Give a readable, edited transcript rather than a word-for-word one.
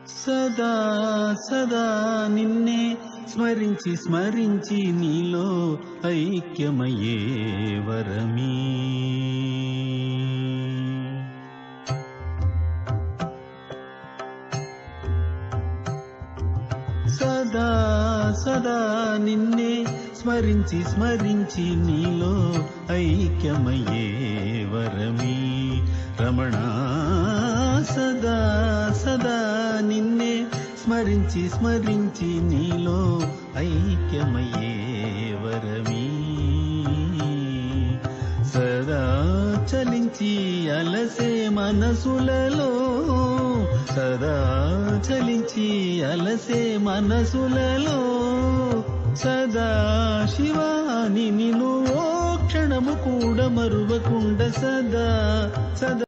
సదా సదా నిన్నే స్మరించి స్మరించి నీలో ఐక్యమయ్యే వరమీ. సదా సదా నిన్నే స్మరించి స్మరించి నీలో ఐక్యమయ్యే వరమీ. రమణ సదా సదా నిన్నే స్మరించి స్మరించి నీలో ఐక్యమయ్యే వరమీ. సదా చలించి అలసే మనసులలో, సదా చలించి అలసే మనసులలో సదా శివాని నిన్ను ఓ క్షణము కూడా మరువకుండా సదా సదా